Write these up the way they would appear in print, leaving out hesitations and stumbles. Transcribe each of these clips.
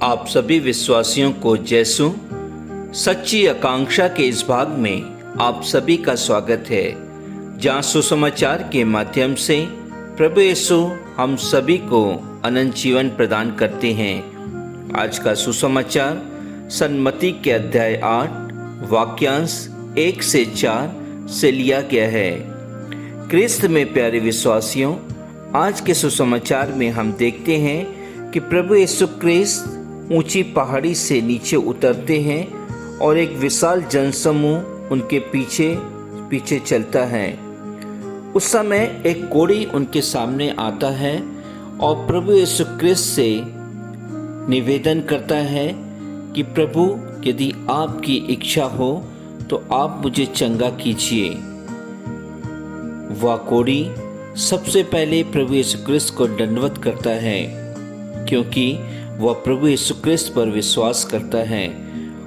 आप सभी विश्वासियों को जैसु सच्ची आकांक्षा के इस भाग में आप सभी का स्वागत है, जहां सुसमाचार के माध्यम से प्रभु यीशु हम सभी को अनंत जीवन प्रदान करते हैं। आज का सुसमाचार सन्मति के अध्याय 8 वाक्यांश 1 से 4 से लिया गया है। क्रिस्त में प्यारे विश्वासियों, आज के सुसमाचार में हम देखते हैं कि प्रभु यीशु क्रिस्त ऊंची पहाड़ी से नीचे उतरते हैं और एक विशाल जनसमूह उनके पीछे पीछे चलता है। उस समय एक कोढ़ी उनके सामने आता है और प्रभु यीशु क्रिस्त से निवेदन करता है कि प्रभु, यदि आपकी इच्छा हो तो आप मुझे चंगा कीजिए। वह कोढ़ी सबसे पहले प्रभु यीशु क्रिस्त को दंडवत करता है, क्योंकि वह प्रभु यीशु क्रिस्त पर विश्वास करता है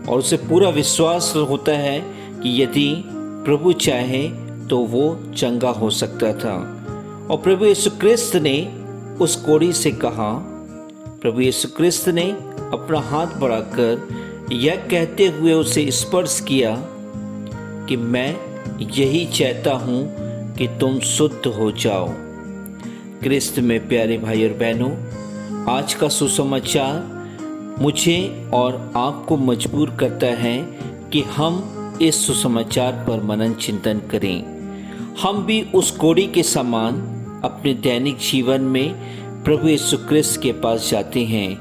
और उसे पूरा विश्वास होता है कि यदि प्रभु चाहे तो वो चंगा हो सकता था। और प्रभु यीशु क्रिस्त ने उस कोढ़ी से कहा, प्रभु यीशु क्रिस्त ने अपना हाथ बढ़ाकर यह कहते हुए उसे स्पर्श किया कि मैं यही चाहता हूँ कि तुम शुद्ध हो जाओ। क्रिस्त में प्यारे भाई और बहनों, आज का सुसमाचार मुझे और आपको मजबूर करता है कि हम इस सुसमाचार पर मनन चिंतन करें। हम भी उस कोढ़ी के समान अपने दैनिक जीवन में प्रभु यीशु क्रिस्त के पास जाते हैं,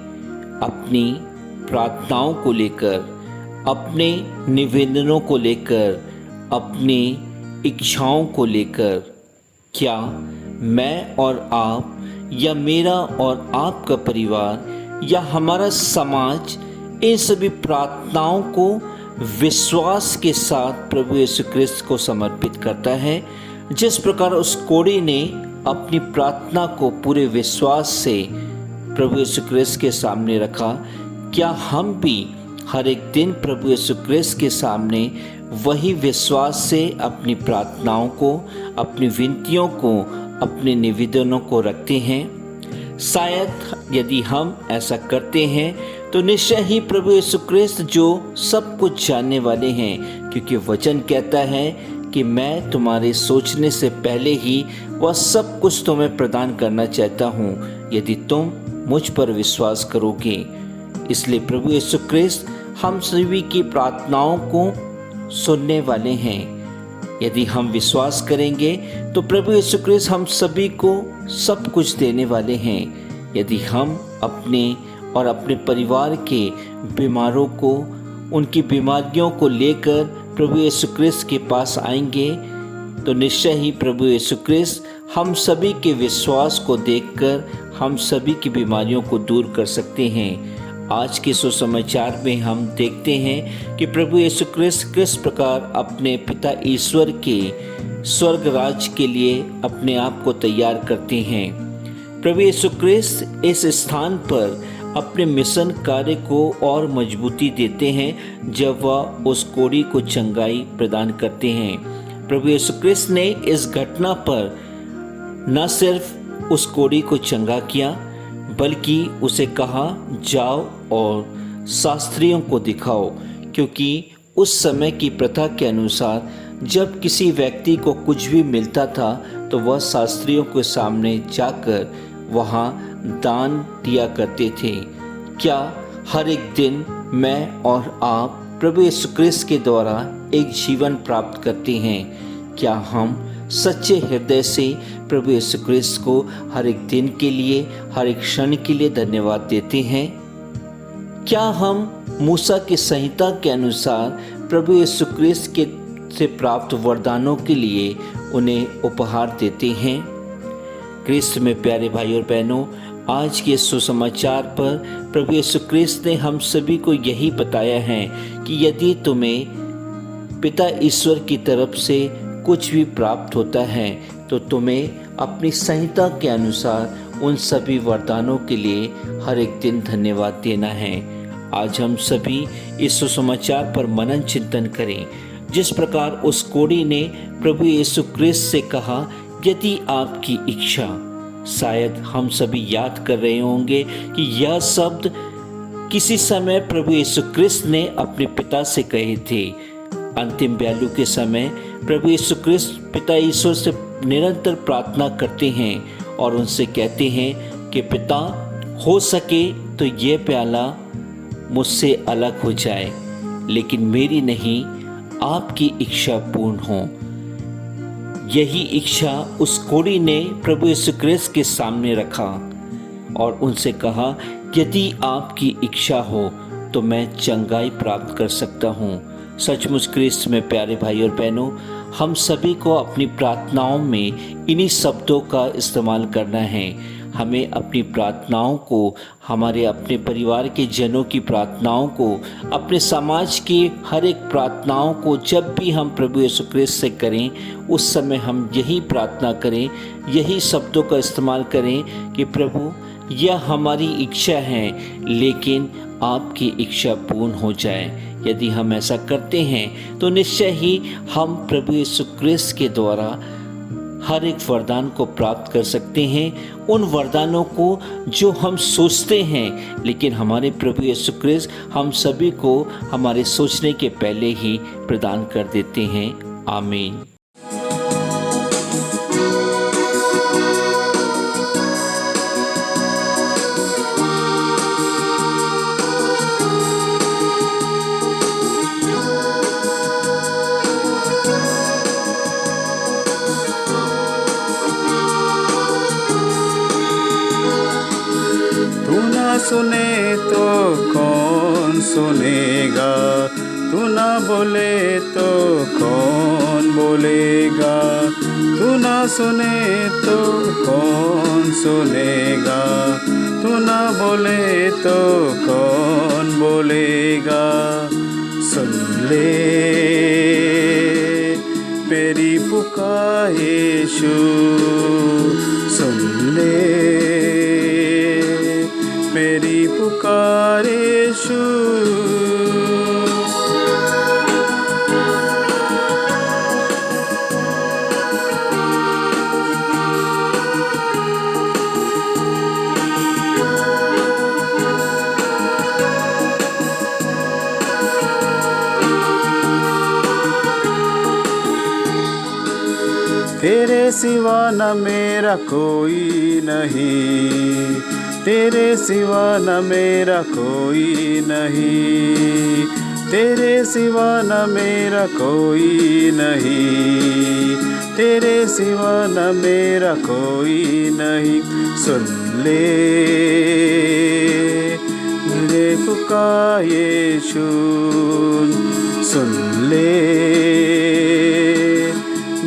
अपनी प्रार्थनाओं को लेकर, अपने निवेदनों को लेकर, अपनी इच्छाओं को लेकर। क्या मैं और आप या मेरा और आपका परिवार या हमारा समाज इन सभी प्रार्थनाओं को विश्वास के साथ प्रभु यीशु क्रिस्त को समर्पित करता है? जिस प्रकार उस कोढ़ी ने अपनी प्रार्थना को पूरे विश्वास से प्रभु यीशु क्रिस्त के सामने रखा, क्या हम भी हर एक दिन प्रभु यीशु क्रिस्त के सामने वही विश्वास से अपनी प्रार्थनाओं को, अपनी विनतियों को, अपने निवेदनों को रखते हैं? शायद यदि हम ऐसा करते हैं तो निश्चय ही प्रभु यीशु क्रिस्त जो सब कुछ जानने वाले हैं, क्योंकि वचन कहता है कि मैं तुम्हारे सोचने से पहले ही वह सब कुछ तुम्हें प्रदान करना चाहता हूँ, यदि तुम मुझ पर विश्वास करोगे। इसलिए प्रभु यीशु क्रिस्त हम सभी की प्रार्थनाओं को सुनने वाले हैं। यदि हम विश्वास करेंगे तो प्रभु यीशु क्रिस्त हम सभी को सब कुछ देने वाले हैं। यदि हम अपने और अपने परिवार के बीमारों को, उनकी बीमारियों को लेकर प्रभु यीशु क्रिस्त के पास आएंगे तो निश्चय ही प्रभु यीशु क्रिस्त हम सभी के विश्वास को देखकर हम सभी की बीमारियों को दूर कर सकते हैं। आज के सुसमाचार में हम देखते हैं कि प्रभु यीशु क्रिस्त किस प्रकार अपने पिता ईश्वर के स्वर्ग राज के लिए अपने आप को तैयार करते हैं। प्रभु यीशु क्रिस्त इस स्थान पर अपने मिशन कार्य को और मजबूती देते हैं जब वह उस कोढ़ी को चंगाई प्रदान करते हैं। प्रभु यीशु क्रिस्त ने इस घटना पर न सिर्फ उस कोढ़ी को चंगा किया, बल्कि उसे कहा, जाओ और शास्त्रियों को दिखाओ, क्योंकि उस समय की प्रथा के अनुसार जब किसी व्यक्ति को कुछ भी मिलता था तो वह शास्त्रियों के सामने जाकर वहाँ दान दिया करते थे। क्या हर एक दिन मैं और आप प्रभु यीशु क्रिस्त के द्वारा एक जीवन प्राप्त करते हैं? क्या हम सच्चे हृदय से प्रभु यीशु क्रिस्त को हर एक दिन के लिए, हर एक क्षण के लिए धन्यवाद देते हैं? क्या हम मूसा की संहिता के अनुसार प्रभु यीशु क्रिस्त के से प्राप्त वरदानों के लिए उन्हें उपहार देते हैं? क्रिस्त में प्यारे भाई और बहनों, आज के सुसमाचार पर प्रभु यीशु क्रिस्त ने हम सभी को यही बताया है कि यदि तुम्हें पिता ईश्वर की तरफ से कुछ भी प्राप्त होता है तो तुम्हें अपनी संहिता के अनुसार उन सभी वरदानों के लिए हर एक दिन धन्यवाद देना है। आज हम सभी इस सुसमाचार पर मनन चिंतन करें। जिस प्रकार उस कोढ़ी ने प्रभु यीशु क्रिस्त से कहा, यदि आपकी इच्छा, शायद हम सभी याद कर रहे होंगे कि यह शब्द किसी समय प्रभु यीशु क्रिस्त ने अपने पिता से कहे थे। अंतिम बयालू के समय प्रभु यीशु क्रिस्त पिता ईश्वर से निरंतर प्रार्थना करते हैं और उनसे कहते हैं कि पिता, हो सके तो ये प्याला मुझसे अलग हो जाए, लेकिन मेरी नहीं आपकी इच्छा पूर्ण हो। यही इच्छा उस कोढ़ी ने प्रभु यीशु क्रिस्त के सामने रखा और उनसे कहा, यदि आपकी इच्छा हो तो मैं चंगाई प्राप्त कर सकता हूँ। सचमुच क्रिस्त में प्यारे भाई और बहनों, हम सभी को अपनी प्रार्थनाओं में इन्हीं शब्दों का इस्तेमाल करना है। हमें अपनी प्रार्थनाओं को, हमारे अपने परिवार के जनों की प्रार्थनाओं को, अपने समाज की हर एक प्रार्थनाओं को जब भी हम प्रभु यीशु क्रिस्त से करें, उस समय हम यही प्रार्थना करें, यही शब्दों का इस्तेमाल करें कि प्रभु, यह हमारी इच्छा है, लेकिन आपकी इच्छा पूर्ण हो जाए। यदि हम ऐसा करते हैं तो निश्चय ही हम प्रभु यीशु क्रिस्त के द्वारा हर एक वरदान को प्राप्त कर सकते हैं। उन वरदानों को जो हम सोचते हैं, लेकिन हमारे प्रभु यीशु क्रिस्त हम सभी को हमारे सोचने के पहले ही प्रदान कर देते हैं। आमीन। सुने तो कौन सुनेगा, तू ना बोले तो कौन बोलेगा। तू ना सुने तो कौन सुनेगा, तू ना बोले तो कौन बोलेगा। सुन ले मेरी पुकार यीशु, सुन ले मेरी पुकार यीशु। तेरे सिवा न मेरा कोई नहीं, तेरे सिवा न मेरा कोई नहीं, तेरे सिवा न मेरा कोई नहीं, तेरे सिवा न मेरा कोई नहीं। सुन ले मेरे पुकार यीशु, सुन ले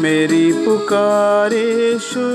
मेरी पुकार यीशु।